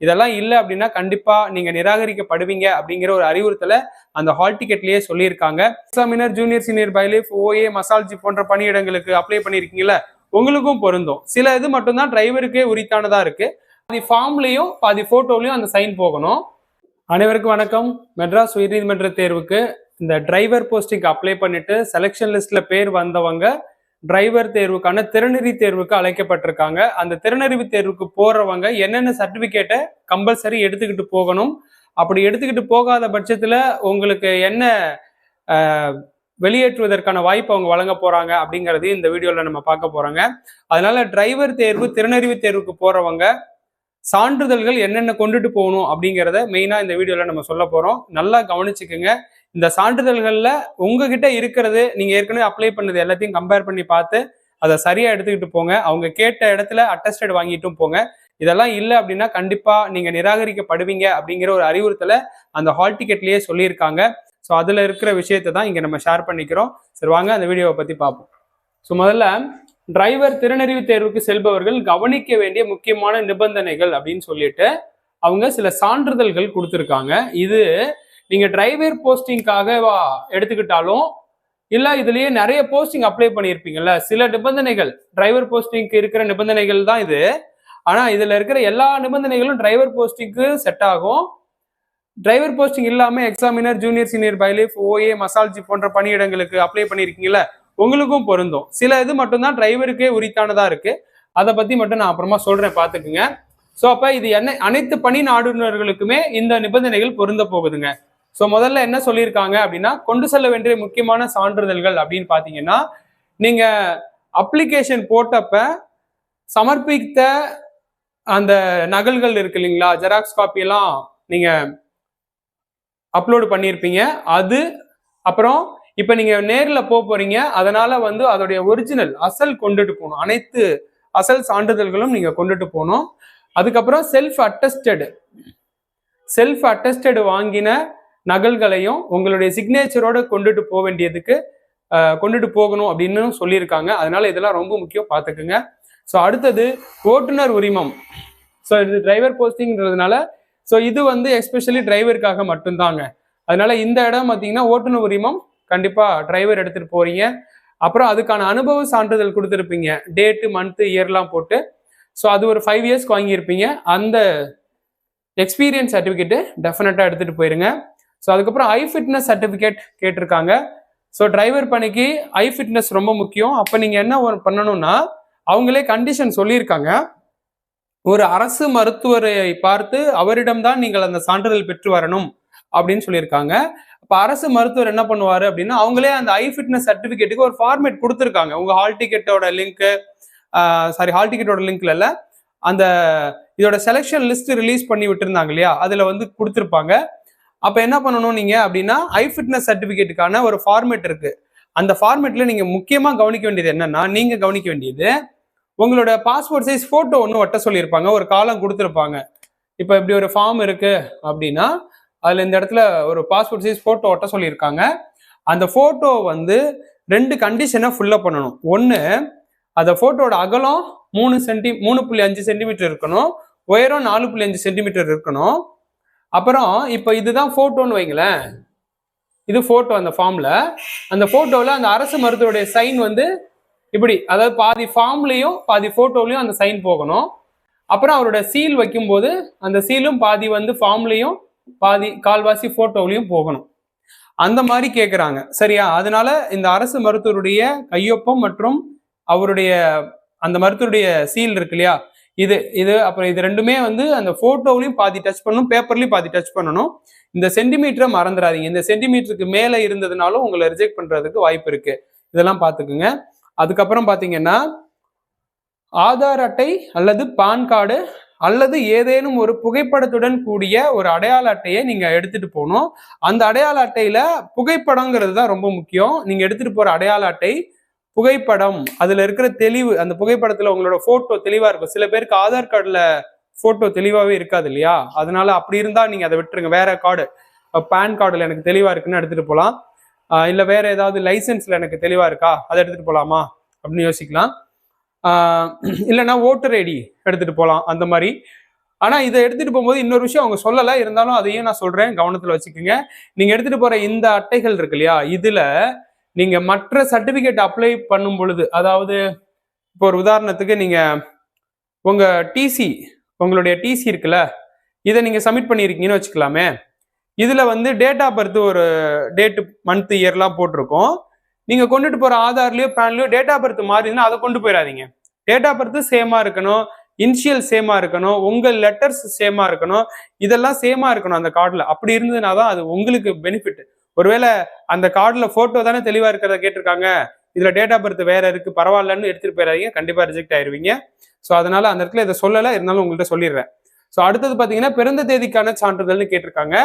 இதெல்லாம் இல்லை அப்படின்னா கண்டிப்பா நீங்க நிராகரிக்கப்படுவீங்க அப்படிங்கிற ஒரு அறிவுறுத்தலை அந்த ஹால் டிக்கெட்லயே சொல்லியிருக்காங்க. Examiner, junior senior bailiff, OA, masalchi போன்ற பணியிடங்களுக்கு அப்ளை பண்ணியிருக்கீங்கல்ல, உங்களுக்கும் பொருந்தும். சில இது மட்டும்தான் டிரைவருக்கே உரித்தானதா இருக்கு. பாதி ஃபார்ம்லயும் பாதி போட்டோலயும் அந்த சைன் போகணும். அனைவருக்கும் வணக்கம். மெட்ராஸ் உயர்நீதிமன்ற தேர்வுக்கு இந்த டிரைவர் போஸ்டிங் அப்ளை பண்ணிட்டு செலெக்ஷன் லிஸ்ட்ல பேர் வந்தவங்க டிரைவர் தேர்வுக்கான திறனறிவு தேர்வுக்கு அழைக்கப்பட்டிருக்காங்க. அந்த திறனறிவு தேர்வுக்கு போறவங்க என்னென்ன சர்டிபிகேட்டை கம்பல்சரி எடுத்துக்கிட்டு போகணும், அப்படி எடுத்துக்கிட்டு போகாத பட்சத்துல உங்களுக்கு என்ன வெளியேற்றுவதற்கான வாய்ப்பு அவங்க வழங்க போறாங்க அப்படிங்கறதையும் இந்த வீடியோல நம்ம பார்க்க போறோங்க. அதனால டிரைவர் தேர்வு, திறனறிவு தேர்வுக்கு போறவங்க சான்றிதழ்கள் என்னென்ன கொண்டுட்டு போகணும் அப்படிங்கிறத மெயினா இந்த வீடியோல நம்ம சொல்ல போறோம். நல்லா கவனிச்சுக்குங்க. இந்த சான்றிதழ்கள்ல உங்ககிட்ட இருக்கிறது, நீங்க ஏற்கனவே அப்ளை பண்ணது எல்லாத்தையும் கம்பேர் பண்ணி பார்த்து அதை சரியா எடுத்துக்கிட்டு போங்க. அவங்க கேட்ட இடத்துல அட்டஸ்டட் வாங்கிட்டும் போங்க. இதெல்லாம் இல்லை அப்படின்னா கண்டிப்பா நீங்க நிராகரிக்கப்படுவீங்க அப்படிங்கிற ஒரு அறிவுறுத்தலை அந்த ஹால் டிக்கெட்லயே சொல்லியிருக்காங்க. ஸோ அதுல இருக்கிற விஷயத்தை தான் இங்க நம்ம ஷேர் பண்ணிக்கிறோம். சரி, வாங்க அந்த வீடியோவை பத்தி பார்ப்போம். ஸோ முதல்ல டிரைவர் திறனறிவு தேர்வுக்கு செல்பவர்கள் கவனிக்க வேண்டிய முக்கியமான நிபந்தனைகள் அப்படின்னு சொல்லிட்டு அவங்க சில சான்றிதழ்கள் கொடுத்துருக்காங்க. இது நீங்க டிரைவர் போஸ்டிங்காக எடுத்துக்கிட்டாலும் இல்ல இதுலயே நிறைய போஸ்டிங் அப்ளை பண்ணியிருப்பீங்கல்ல, சில நிபந்தனைகள் டிரைவர் போஸ்டிங்க்கு இருக்கிற நிபந்தனைகள் தான் இது. ஆனா இதுல இருக்கிற எல்லா நிபந்தனைகளும் டிரைவர் போஸ்டிங்க்கு செட் ஆகும். டிரைவர் போஸ்டிங் இல்லாம examiner, junior senior bailiff, OA, masalchi போன்ற பணியிடங்களுக்கு அப்ளை பண்ணியிருக்கீங்கல்ல, உங்களுக்கும் பொருந்தும். சில இது மட்டும்தான் டிரைவருக்கே உரித்தானதா இருக்கு. அதை பத்தி மட்டும் நான் அப்புறமா சொல்றேன், பாத்துக்குங்க. ஸோ அப்ப இது அனைத்து பணி நாடுனர்களுக்குமே இந்த நிபந்தனைகள் பொருந்த போகுதுங்க. ஸோ முதல்ல என்ன சொல்லியிருக்காங்க அப்படின்னா, கொண்டு செல்ல வேண்டிய முக்கியமான சான்றிதழ்கள் அப்படின்னு பாத்தீங்கன்னா, நீங்க அப்ளிகேஷன் போட்டப்ப சமர்ப்பித்த அந்த நகல்கள் இருக்கு இல்லைங்களா, ஜெராக்ஸ் காப்பி எல்லாம் நீங்க அப்லோடு பண்ணியிருப்பீங்க. அது அப்புறம் இப்ப நீங்க நேர்ல போறீங்க, அதனால அதோடைய ஒரிஜினல் அசல் கொண்டுட்டு போகணும். அனைத்து அசல் சான்றிதழ்களும் நீங்க கொண்டுட்டு போகணும். அதுக்கப்புறம் செல்ஃப் அட்டஸ்டட் வாங்கின நகல்களையும் உங்களுடைய சிக்னேச்சரோட கொண்டுட்டு போக வேண்டியதுக்கு கொண்டுட்டு போகணும் அப்படின்னு சொல்லியிருக்காங்க. அதனால இதெல்லாம் ரொம்ப முக்கியம், பார்த்துக்குங்க. ஸோ அடுத்தது ஓட்டுநர் உரிமம். ஸோ இது டிரைவர் போஸ்டிங்கிறதுனால ஸோ இது எஸ்பெஷலி டிரைவருக்காக மட்டும்தாங்க. அதனால இந்த இடம் பார்த்தீங்கன்னா ஓட்டுநர் உரிமம் கண்டிப்பா டிரைவர் எடுத்துட்டு போறீங்க. அப்புறம் அதுக்கான அனுபவ சான்றிதழ் கொடுத்துருப்பீங்க, டேட்டு, மந்த்து, இயர்லாம் போட்டு. ஸோ அது ஒரு 5 இயர்ஸ்க்கு வாங்கியிருப்பீங்க. அந்த எக்ஸ்பீரியன்ஸ் சர்டிஃபிகேட்டு டெஃபினட்டா எடுத்துட்டு போயிருங்க. ஸோ அதுக்கப்புறம் ஐ ஃபிட்னஸ் சர்டிஃபிகேட் கேட்டிருக்காங்க. ஸோ டிரைவர் பணிக்கு ஐ ஃபிட்னஸ் ரொம்ப முக்கியம். அப்போ நீங்க என்ன பண்ணணும்னா, அவங்களே கண்டிஷன் சொல்லியிருக்காங்க, ஒரு அரசு மருத்துவரை பார்த்து அவரிடம்தான் நீங்கள் அந்த சான்றிதழ் பெற்று வரணும் அப்படின்னு சொல்லியிருக்காங்க. அப்ப அரசு மருத்துவர் என்ன பண்ணுவாரு அப்படின்னா, அவங்களே அந்த ஐ ஃபிட்னஸ் சர்டிபிகேட்டுக்கு ஒரு ஃபார்மேட் கொடுத்துருக்காங்க. உங்க ஹால் டிக்கெட்டோட லிங்க்ல இல்ல, அந்த இதோட செலெக்ஷன் லிஸ்ட் ரிலீஸ் பண்ணி விட்டுருந்தாங்க இல்லையா, அதுல கொடுத்துருப்பாங்க. அப்ப என்ன பண்ணணும் நீங்க அப்படின்னா, ஐ ஃபிட்னஸ் சர்டிபிகேட்டுக்கான ஒரு ஃபார்மேட் இருக்கு. அந்த ஃபார்மேட்ல நீங்க முக்கியமா கவனிக்க வேண்டியது என்னன்னா, நீங்க கவனிக்க வேண்டியது உங்களோட பாஸ்போர்ட் சைஸ் போட்டோ ஒன்று ஒட்ட சொல்லியிருப்பாங்க, ஒரு காலம் கொடுத்துருப்பாங்க. இப்போ இப்படி ஒரு ஃபார்ம் இருக்கு அப்படின்னா அதுல இந்த இடத்துல ஒரு பாஸ்போர்ட் சைஸ் போட்டோ ஒட்ட சொல்லியிருக்காங்க. அந்த போட்டோ 2 கண்டிஷனை ஃபுல்லப் பண்ணணும். ஒன்று, அந்த போட்டோட அகலம் 3.5 சென்டிமீட்டர் இருக்கணும், உயரம் 4.5 சென்டிமீட்டர் இருக்கணும். அப்புறம் இப்போ இதுதான் போட்டோன்னு வைங்களேன், இது போட்டோ. அந்த ஃபார்ம்ல அந்த போட்டோவில் அந்த அரசு மருத்துவருடைய சைன் இப்படி, அதாவது பாதி ஃபார்ம்லையும் பாதி போட்டோலையும் அந்த சைன் போகணும். அப்புறம் அவரோட சீல் வைக்கும்போது அந்த சீலும் பாதி ஃபார்ம்லையும் பாதி கால்வாசி போட்டோலையும் போகணும். அந்த மாதிரி கேட்குறாங்க, சரியா? அதனால இந்த அரசு மருத்துவருடைய கையொப்பம் மற்றும் அவருடைய அந்த மருத்துவருடைய சீல் இருக்கு இல்லையா, இது அப்புறம் இது ரெண்டுமே அந்த போட்டோலையும் பாதி டச் பண்ணணும், பேப்பர்லையும் பாதி டச் பண்ணணும். இந்த சென்டிமீட்டரை மறந்துடாதீங்க. இந்த சென்டிமீட்டருக்கு மேலே இருந்ததுனாலும் உங்களை ரிஜெக்ட் பண்றதுக்கு வாய்ப்பு இருக்கு. இதெல்லாம் பார்த்துக்குங்க. அதுக்கப்புறம் பார்த்தீங்கன்னா, ஆதார் அட்டை அல்லது பான் கார்டு அல்லது ஏதேனும் ஒரு புகைப்படத்துடன் கூடிய ஒரு அடையாள அட்டையை நீங்க எடுத்துட்டு போகணும். அந்த அடையாள அட்டையில புகைப்படங்கிறது தான் ரொம்ப முக்கியம். நீங்க எடுத்துட்டு போற அடையாள அட்டை புகைப்படம், அதுல இருக்கிற தெளிவு, அந்த புகைப்படத்துல உங்களோட போட்டோ தெளிவா இருக்கும். சில பேருக்கு ஆதார் கார்டுல போட்டோ தெளிவாவே இருக்காது இல்லையா, அதனால அப்படி இருந்தா நீங்க அதை விட்டுருங்க. வேற கார்டு, பான் கார்டுல எனக்கு தெளிவா இருக்குன்னு எடுத்துட்டு போகலாம். இல்ல வேற ஏதாவது லைசன்ஸ்ல எனக்கு தெளிவா இருக்கா, அதை எடுத்துட்டு போகலாமா அப்படின்னு யோசிக்கலாம். இல்லைன்னா ஓட்டர் ஐடி எடுத்துட்டு போகலாம். அந்த மாதிரி ஆனா இதை எடுத்துட்டு போகும்போது இன்னொரு விஷயம் அவங்க சொல்லலை, இருந்தாலும் அதையும் நான் சொல்றேன், கவனத்துல வச்சுக்கோங்க. நீங்க எடுத்துட்டு போற இந்த அட்டைகள் இருக்கு இல்லையா, இதுல நீங்க மற்ற சர்டிபிகேட் அப்ளை பண்ணும் பொழுது, அதாவது இப்போ ஒரு உதாரணத்துக்கு நீங்க உங்க டிசி, உங்களுடைய டிசி இருக்குல்ல, இதை நீங்க சப்மிட் பண்ணியிருக்கீங்கன்னு வச்சுக்கலாமே. இதுல வந்து டேட் ஆஃப் பர்த் ஒரு டேட் மந்த் இயர்லாம் போட்டிருக்கோம். நீங்க கொண்டுட்டு போற ஆதார்லயோ பேன்லயோ டேட் ஆஃப் பர்த் மாறினா அதை கொண்டு போயிடாதீங்க. டேட் ஆஃப் பர்த் சேமா இருக்கணும், இனிஷியல் சேமா இருக்கணும், உங்க லெட்டர்ஸ் சேமா இருக்கணும், இதெல்லாம் சேமா இருக்கணும் அந்த கார்டுல. அப்படி இருந்ததுனா தான் அது உங்களுக்கு பெனிஃபிட். ஒருவேளை அந்த கார்டுல போட்டோ தானே தெளிவா இருக்கிறத கேட்டிருக்காங்க, இதுல டேட் ஆஃப் பர்த் வேற இருக்கு பரவாயில்லன்னு எடுத்துட்டு போயிடாதீங்க, கண்டிப்பா ரிஜெக்ட் ஆயிருவீங்க. ஸோ அதனால அந்த இடத்துல இதை சொல்லலை, இருந்தாலும் உங்கள்கிட்ட சொல்லிடுறேன். ஸோ அடுத்தது பாத்தீங்கன்னா பிறந்த தேதிக்கான சான்றிதழ்னு கேட்டிருக்காங்க.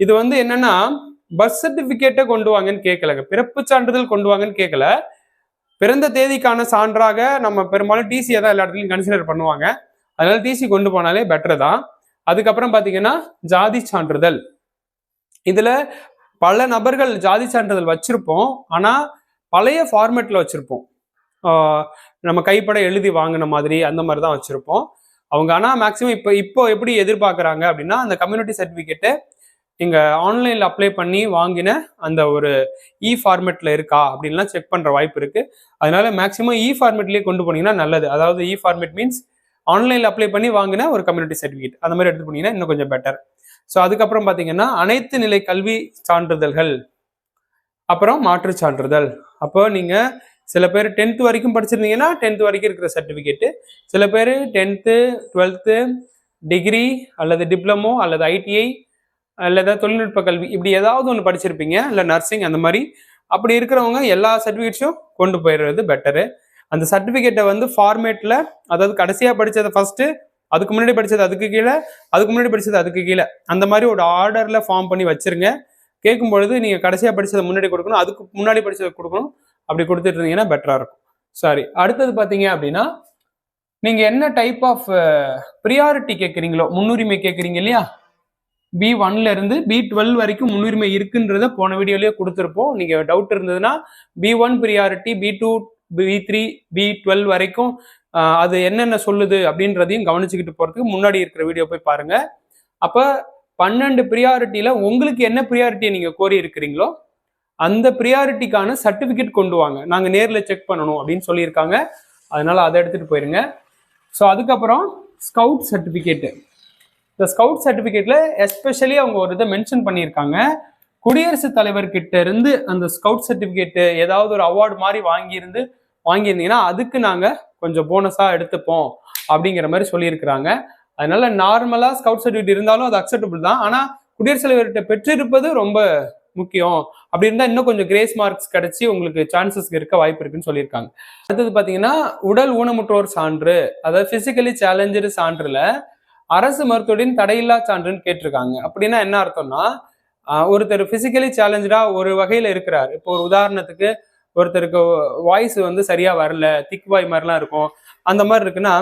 இது வந்து என்னன்னா பர்த் சர்டிபிகேட்டை கொண்டு வாங்கன்னு கேட்கலங்க, பிறப்பு சான்றிதழ் கொண்டு வாங்கன்னு கேட்கல. பிறந்த தேதிக்கான சான்றாக நம்ம பெரும்பாலும் டிசியை தான் எல்லா இடத்துலையும் கன்சிடர் பண்ணுவாங்க. அதனால டிசி கொண்டு போனாலே பெட்டர் தான். அதுக்கப்புறம் பாத்தீங்கன்னா ஜாதி சான்றிதழ். இதுல பல நபர்கள் ஜாதி சான்றிதழ் வச்சிருப்போம், ஆனா பழைய ஃபார்மேட்ல வச்சிருப்போம். நம்ம கைப்பட எழுதி வாங்கின மாதிரி அந்த மாதிரி தான் வச்சிருப்போம். அவங்க ஆனா மேக்சிமம் இப்போ எப்படி எதிர்பார்க்கறாங்க அப்படின்னா, அந்த கம்யூனிட்டி சர்டிபிகேட்டை நீங்க ஆன்லைன்ல அப்ளை பண்ணி வாங்கின அந்த ஒரு இ ஃபார்மேட்ல இருக்கா அப்படின்லாம் செக் பண்ற வாய்ப்பு இருக்கு. அதனால மேக்சிமம் இ ஃபார்மேட்லயே கொண்டு போனீங்கன்னா நல்லது. அதாவது இ ஃபார்மேட் மீன்ஸ் ஆன்லைன்ல அப்ளை பண்ணி வாங்கின ஒரு கம்யூனிட்டி சர்டிபிகேட், அந்த மாதிரி எடுத்து போனீங்கன்னா இன்னும் கொஞ்சம் பெட்டர். ஸோ அதுக்கப்புறம் பாத்தீங்கன்னா அனைத்து நிலை கல்வி சான்றிதழ்கள், அப்புறம் மாற்று சான்றிதழ். அப்போ நீங்க சில பேர் 10th வரைக்கும் படிச்சிருந்தீங்கன்னா 10th வரைக்கும் இருக்கிற சர்டிபிகேட்டு, சில பேர் 10th 12th டிகிரி அல்லது டிப்ளமோ அல்லது ஐடிஐ அல்லது தொழில்நுட்ப கல்வி இப்படி ஏதாவது ஒன்று படிச்சிருப்பீங்க, இல்லை நர்சிங் அந்த மாதிரி. அப்படி இருக்கிறவங்க எல்லா சர்டிஃபிகேட்ஸும் கொண்டு போயிடுறது பெட்டரு. அந்த சர்டிஃபிகேட்டை வந்து ஃபார்மேட்ல, அதாவது கடைசியா படிச்சதை ஃபர்ஸ்ட், அதுக்கு முன்னாடி படிச்சது அதுக்கு கீழே, அதுக்கு முன்னாடி படிச்சது அதுக்கு கீழே, அந்த மாதிரி ஒரு ஆர்டர்ல ஃபார்ம் பண்ணி வச்சிருங்க. கேட்கும் பொழுது நீங்க கடைசியா படிச்சதை முன்னாடி கொடுக்கணும், அதுக்கு முன்னாடி படிச்சதை கொடுக்கணும், அப்படி கொடுத்துட்டு இருந்தீங்கன்னா பெட்டரா இருக்கும். சாரி, அடுத்தது பாத்தீங்க அப்படின்னா நீங்க என்ன டைப் ஆஃப் ப்ரியாரிட்டி கேட்குறீங்களோ, முன்னுரிமை கேட்குறீங்க இல்லையா, B1ல இருந்து B12 வரைக்கும் முன்னுரிமை இருக்குன்றத போன வீடியோலயே கொடுத்துருப்போம். நீங்க டவுட் இருந்ததுன்னா B1 priority, B2, B3, B12 வரைக்கும் அது என்னென்ன சொல்லுது அப்படின்றதையும் கவனிச்சுக்கிட்டு போறதுக்கு முன்னாடி இருக்கிற வீடியோ போய் பாருங்க. அப்ப 12 ப்ரியாரிட்டியில உங்களுக்கு என்ன ப்ரியாரிட்டியை நீங்க கோரி இருக்கிறீங்களோ அந்த ப்ரியாரிட்டிக்கான சர்டிபிகேட் கொண்டு வாங்க, நாங்க நேர்ல செக் பண்ணணும் அப்படின்னு சொல்லியிருக்காங்க. அதனால அதை எடுத்துட்டு போயிருங்க. ஸோ அதுக்கப்புறம் ஸ்கவுட் சர்டிபிகேட். இந்த ஸ்கவுட் சர்டிபிகேட்ல எஸ்பெஷலி அவங்க ஒரு இதை மென்ஷன் பண்ணியிருக்காங்க. குடியரசுத் தலைவர்கிட்ட இருந்து அந்த ஸ்கவுட் சர்டிபிகேட் ஏதாவது ஒரு அவார்டு மாதிரி வாங்கியிருந்தீங்கன்னா அதுக்கு நாங்க கொஞ்சம் போனஸா எடுத்துப்போம் அப்படிங்கிற மாதிரி சொல்லியிருக்கிறாங்க. அதனால நார்மலா ஸ்கவுட் சர்டிபிகேட் இருந்தாலும் அது அக்செப்டபிள் தான், ஆனா குடியரசுத் தலைவர்கிட்ட பெற்றிருப்பது ரொம்ப முக்கியம். அப்படி இருந்தா இன்னும் கொஞ்சம் கிரேஸ் மார்க்ஸ் கிடைச்சி உங்களுக்கு சான்சஸ் இருக்க வாய்ப்பு இருக்குன்னு சொல்லியிருக்காங்க. அடுத்தது பாத்தீங்கன்னா உடல் ஊனமுற்றோர் சான்று, அதாவது பிசிக்கலி சேலஞ்சு சான்றுல அரசு மருத்துவரின் தடையில்லா சான்றுன்னு கேட்டிருக்காங்க. அப்படின்னா என்ன அர்த்தம்னா, ஒருத்தர் பிசிக்கலி சேலஞ்சா ஒரு வகையில இருக்கிறார். இப்போ ஒரு உதாரணத்துக்கு ஒருத்தருக்கு வாய்ஸ் வந்து சரியா வரல, திக் வாய் மாதிரிலாம் இருக்கும், அந்த மாதிரி இருக்குன்னா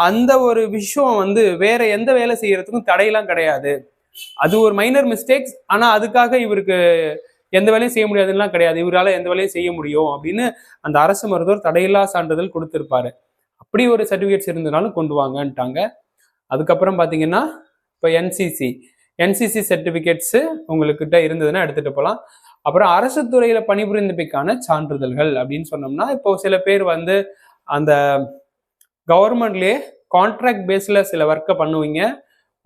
அந்த ஒரு விஷயம் வந்து வேற எந்த வேலை செய்யறதுக்கும் தடையெல்லாம் கிடையாது. அது ஒரு மைனர் மிஸ்டேக்ஸ், ஆனா அதுக்காக இவருக்கு எந்த வேலையும் செய்ய முடியாதுலாம் கிடையாது, இவரால் எந்த வேலையும் செய்ய முடியும் அப்படின்னு அந்த அரசு மருத்துவர் தடையில்லா சான்றிதழ் கொடுத்திருப்பாரு. அப்படி ஒரு சர்டிபிகேட்ஸ் இருந்தனாலும் கொண்டு வாங்கன்ட்டாங்க. அதுக்கப்புறம் பாத்தீங்கன்னா இப்போ என்சிசி சர்டிபிகேட்ஸ் உங்ககிட்ட இருந்ததுன்னா எடுத்துட்டு போகலாம். அப்புறம் அரசு துறையில பணிபுரிந்தமைக்கான சான்றிதழ்கள் அப்படின்னு சொன்னோம்னா, இப்போ சில பேர் வந்து அந்த கவர்மெண்ட்லயே கான்ட்ராக்ட் பேஸ்ல சில ஒர்க்கை பண்ணுவீங்க.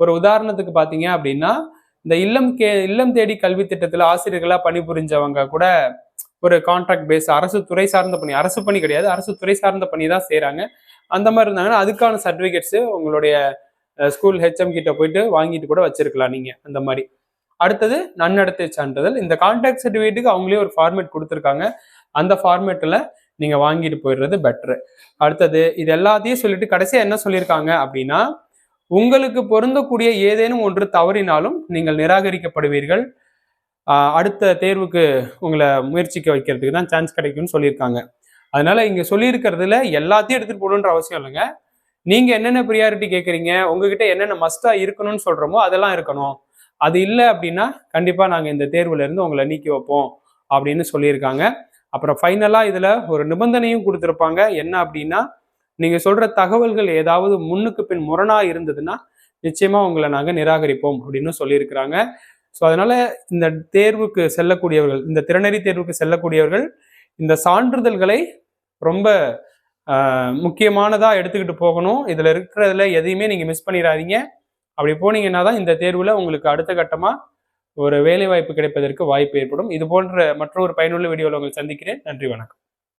ஒரு உதாரணத்துக்கு பாத்தீங்க அப்படின்னா இந்த இல்லம் தேடி கல்வி திட்டத்துல ஆசிரியர்களா பணிபுரிஞ்சவங்க கூட ஒரு கான்ட்ராக்ட் பேஸ் அரசு துறை சார்ந்த பணி, அரசு பணி கிடையாது, அரசு துறை சார்ந்த பணி தான் செய்யறாங்க. அந்த மாதிரி இருந்தாங்கன்னா அதுக்கான சர்டிபிகேட்ஸ் உங்களுடைய ஸ்கூல் ஹெச்எம் கிட்ட போயிட்டு வாங்கிட்டு கூட வச்சிருக்கலாம் நீங்க. அந்த மாதிரி அடுத்தது நன்னடத்தை சான்றிதழ். இந்த கான்ட்ராக்ட் சர்டிபிகேட்டுக்கு அவங்களே ஒரு ஃபார்மேட் கொடுத்துருக்காங்க, அந்த ஃபார்மேட்ல நீங்க வாங்கிட்டு போயிடுறது பெட்டர். அடுத்தது இது எல்லாத்தையும் சொல்லிட்டு கடைசியா என்ன சொல்லியிருக்காங்க அப்படின்னா, உங்களுக்கு பொருந்தக்கூடிய ஏதேனும் ஒன்று தவறினாலும் நீங்கள் நிராகரிக்கப்படுவீர்கள், அடுத்த தேர்வுக்கு உங்களை முயற்சிக்க வைக்கிறதுக்கு தான் சான்ஸ் கிடைக்கும்னு சொல்லியிருக்காங்க. அதனால இங்க சொல்லியிருக்கிறதுல எல்லாத்தையும் எடுத்துட்டு போகணுன்ற அவசியம் இல்லைங்க. நீங்க என்னென்ன ப்ரியாரிட்டி கேட்குறீங்க, உங்ககிட்ட என்னென்ன மஸ்டா இருக்கணும்னு சொல்றோமோ அதெல்லாம் இருக்கணும். அது இல்லை அப்படின்னா கண்டிப்பா நாங்க இந்த தேர்வுல இருந்து உங்களை நீக்கி வைப்போம் அப்படின்னு சொல்லியிருக்காங்க. அப்புறம் ஃபைனலா இதுல ஒரு நிபந்தனையும் கொடுத்துருப்பாங்க. என்ன அப்படின்னா, நீங்க சொல்ற தகவல்கள் ஏதாவது முன்னுக்கு பின் முரணா இருந்ததுன்னா நிச்சயமா உங்களை நாங்கள் நிராகரிப்போம் அப்படின்னு சொல்லியிருக்கிறாங்க. ஸோ அதனால இந்த தேர்வுக்கு செல்லக்கூடியவர்கள், இந்த திறனறி தேர்வுக்கு செல்லக்கூடியவர்கள் இந்த சான்றிதழ்களை ரொம்ப முக்கியமானதா எடுத்துக்கிட்டு போகணும். இதுல இருக்கிறதுல எதையுமே நீங்க மிஸ் பண்ணிடாதீங்க. அப்படி போனீங்கன்னா தான் இந்த தேர்வுல உங்களுக்கு அடுத்த கட்டமா ஒரு வேலை வாய்ப்பு கிடைப்பதற்கு வாய்ப்பு ஏற்படும். இது போன்ற மற்றொரு பயனுள்ள வீடியோவில் உங்களை சந்திக்கிறேன். நன்றி, வணக்கம்.